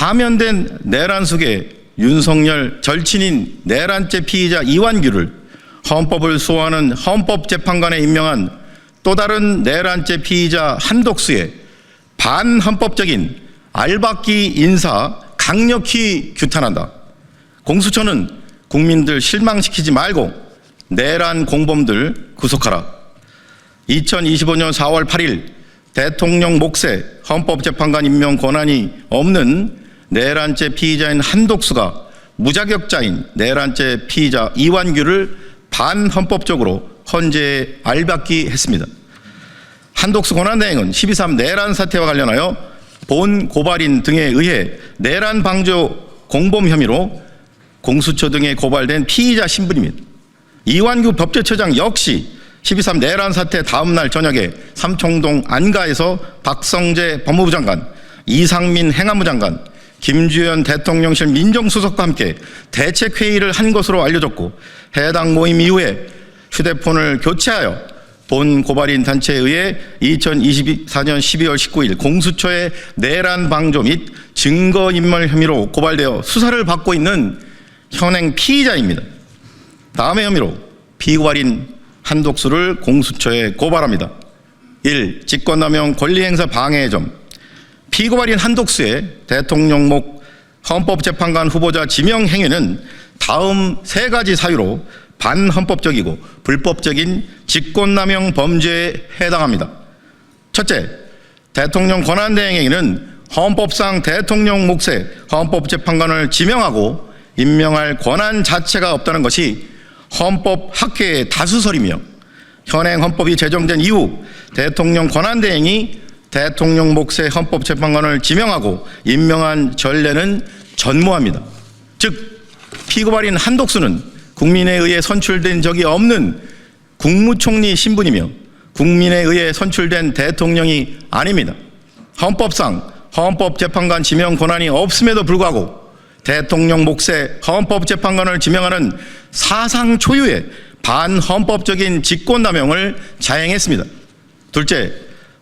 파면된 내란 속에 윤석열 절친인 내란죄 피의자 이완규를 헌법을 수호하는 헌법재판관에 임명한 또 다른 내란죄 피의자 한독수의 반헌법적인 알박기 인사 강력히 규탄한다. 공수처는 국민들 실망시키지 말고 내란 공범들 구속하라. 2025년 4월 8일 대통령 몫의 헌법재판관 임명 권한이 없는 내란죄 피의자인 한독수가 무자격자인 내란죄 피의자 이완규를 반헌법적으로 헌재에 알박기 했습니다. 한독수 권한대행은 12.3 내란 사태와 관련하여 본 고발인 등에 의해 내란 방조 공범 혐의로 공수처 등에 고발된 피의자 신분입니다. 이완규 법제처장 역시 12.3 내란 사태 다음 날 저녁에 삼청동 안가에서 박성재 법무부 장관, 이상민 행안부 장관, 김주현 대통령실 민정수석과 함께 대책회의를 한 것으로 알려졌고, 해당 모임 이후에 휴대폰을 교체하여 본 고발인 단체에 의해 2024년 12월 19일 공수처의 내란 방조 및 증거인멸 혐의로 고발되어 수사를 받고 있는 현행 피의자입니다. 다음의 혐의로 피고발인 한독수를 공수처에 고발합니다. 1. 직권남용 권리행사 방해의 점. 피고발인 한독수의 대통령 목 헌법재판관 후보자 지명 행위는 다음 세 가지 사유로 반헌법적이고 불법적인 직권남용 범죄에 해당합니다. 첫째, 대통령 권한대행 행위는 헌법상 대통령 몫의 헌법재판관을 지명하고 임명할 권한 자체가 없다는 것이 헌법 학계의 다수설이며, 현행 헌법이 제정된 이후 대통령 권한대행이 대통령 몫의 헌법재판관을 지명하고 임명한 전례는 전무합니다. 즉, 피고발인 한독수는 국민에 의해 선출된 적이 없는 국무총리 신분이며 국민에 의해 선출된 대통령이 아닙니다. 헌법상 헌법재판관 지명 권한이 없음에도 불구하고 대통령 몫의 헌법재판관을 지명하는 사상 초유의 반헌법적인 직권남용을 자행했습니다. 둘째,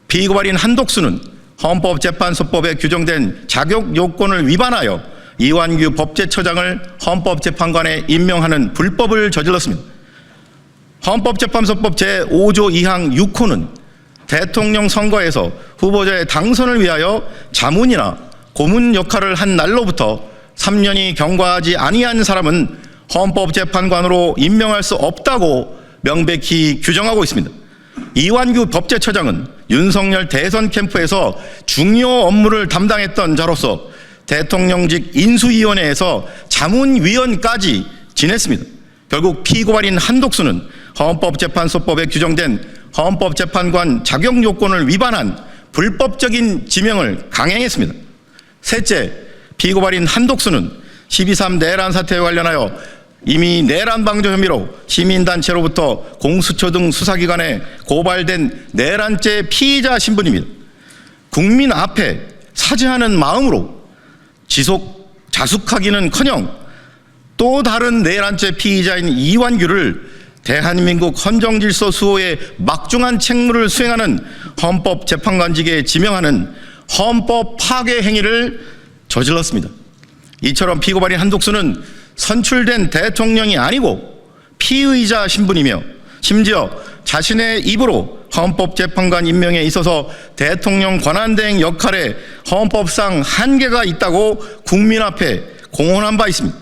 피고발인 한독수는 헌법재판소법에 규정된 자격 요건을 위반하여 이완규 법제처장을 헌법재판관에 임명하는 불법을 저질렀습니다. 헌법재판소법 제5조 2항 6호는 대통령 선거에서 후보자의 당선을 위하여 자문이나 고문 역할을 한 날로부터 3년이 경과하지 아니한 사람은 헌법재판관으로 임명할 수 없다고 명백히 규정하고 있습니다. 이완규 법제처장은 윤석열 대선 캠프에서 중요 업무를 담당했던 자로서 대통령직 인수위원회에서 자문위원까지 지냈습니다. 결국 피고발인 한독수는 헌법재판소법에 규정된 헌법재판관 자격 요건을 위반한 불법적인 지명을 강행했습니다. 셋째, 피고발인 한독수는 12.3 내란 사태에 관련하여 이미 내란 방조 혐의로 시민단체로부터 공수처 등 수사기관에 고발된 내란죄 피의자 신분입니다. 국민 앞에 사죄하는 마음으로 자숙하기는커녕 또 다른 내란죄 피의자인 이완규를 대한민국 헌정질서 수호의 막중한 책무를 수행하는 헌법재판관직에 지명하는 헌법 파괴 행위를 저질렀습니다. 이처럼 피고발인 한독수는 선출된 대통령이 아니고 피의자 신분이며 심지어 자신의 입으로 헌법재판관 임명에 있어서 대통령 권한대행 역할에 헌법상 한계가 있다고 국민 앞에 공언한 바 있습니다.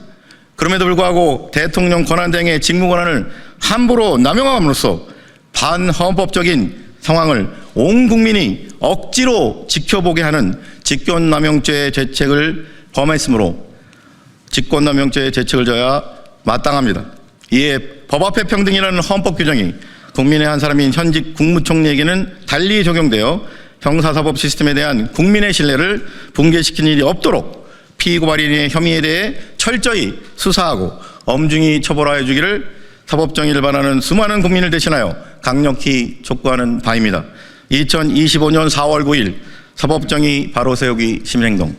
그럼에도 불구하고 대통령 권한대행의 직무권한을 함부로 남용함으로써 반헌법적인 상황을 온 국민이 억지로 지켜보게 하는 직권남용죄의 죄책을 범했으므로 직권남용죄의 죄책을 져야 마땅합니다. 이에 법 앞에 평등이라는 헌법 규정이 국민의 한 사람인 현직 국무총리에게는 달리 적용되어 형사사법 시스템에 대한 국민의 신뢰를 붕괴시키는 일이 없도록 피고발인의 혐의에 대해 철저히 수사하고 엄중히 처벌하여 주기를 사법정의를 바라는 수많은 국민을 대신하여 강력히 촉구하는 바입니다. 2025년 4월 9일 사법정의 바로세우기 시민행동